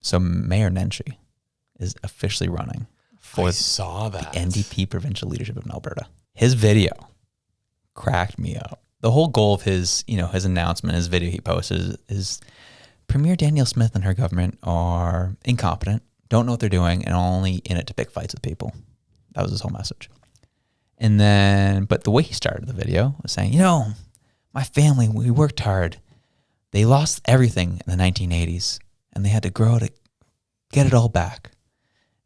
So Mayor Nenshi is officially running for I saw that. the NDP provincial leadership of Alberta. His video cracked me up. The whole goal of his announcement, his video he posted is Premier Danielle Smith and her government are incompetent, don't know what they're doing, and only in it to pick fights with people. That was his whole message. And then, but the way he started the video was saying, my family, we worked hard. They lost everything in the 1980s, and they had to grow to get it all back.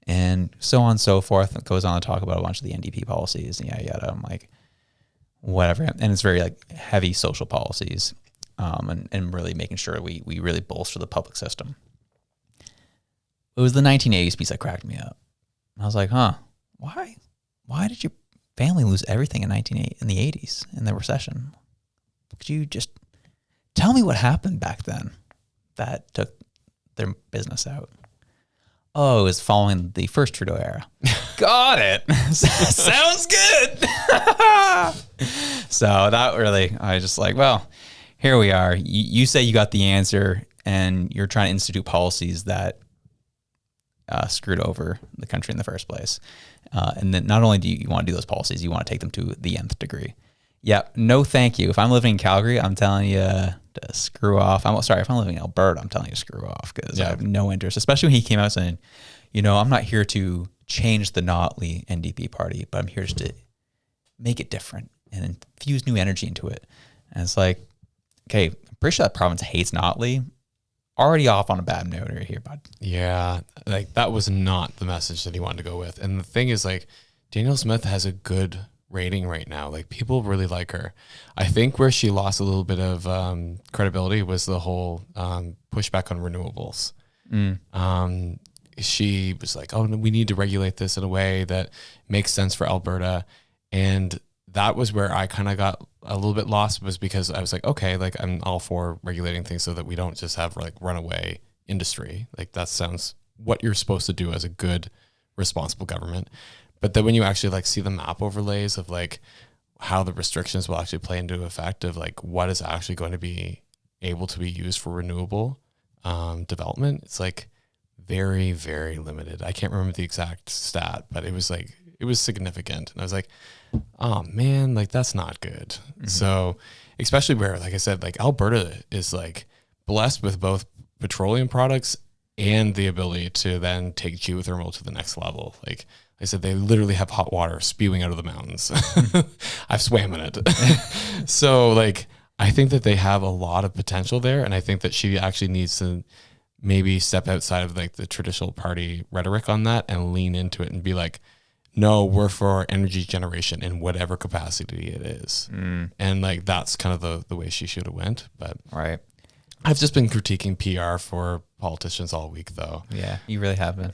And so on and so forth. It goes on to talk about a bunch of the NDP policies and yada yada. I'm like, whatever. And it's very like heavy social policies, and really making sure we really bolster the public system. It was the 1980s piece that cracked me up. I was like, why did your family lose everything in the 80s in the recession? Could you just tell me what happened back then that took their business out? Oh, it was following the first Trudeau era. Got it. Sounds good. So that really, I was just like, well, here we are. You say you got the answer, and you're trying to institute policies that screwed over the country in the first place. And then not only do you want to do those policies, you want to take them to the nth degree. Yeah, no thank you. If I'm living in Calgary, I'm telling you to screw off. If I'm living in Alberta, I'm telling you to screw off, because I have no interest, especially when he came out saying, I'm not here to change the Notley NDP party, but I'm here just to make it different and infuse new energy into it. And it's like, okay, I'm pretty sure that province hates Notley. Already off on a bad note right here, bud. Yeah, like that was not the message that he wanted to go with. And the thing is, like, Danielle Smith has a good rating right now. Like, people really like her. I think where she lost a little bit of credibility was the whole pushback on renewables. She was like, oh, we need to regulate this in a way that makes sense for Alberta. And that was where I kind of got a little bit lost, was because I was like, okay, like I'm all for regulating things so that we don't just have like runaway industry. Like that sounds what you're supposed to do as a good, responsible government. But then when you actually like see the map overlays of like how the restrictions will actually play into effect of like what is actually going to be able to be used for renewable development, it's like very, very limited. I can't remember the exact stat, but it was significant. And I was like, oh man, like that's not good. Mm-hmm. So especially where, like I said, like Alberta is like blessed with both petroleum products and the ability to then take geothermal to the next level. Like I said, they literally have hot water spewing out of the mountains. I've swam in it. So like, I think that they have a lot of potential there. And I think that she actually needs to maybe step outside of like the traditional party rhetoric on that and lean into it and be like, no, we're for energy generation in whatever capacity it is. And like, that's kind of the way she should have went. But right. I've just been critiquing PR for politicians all week though. Yeah, you really have been.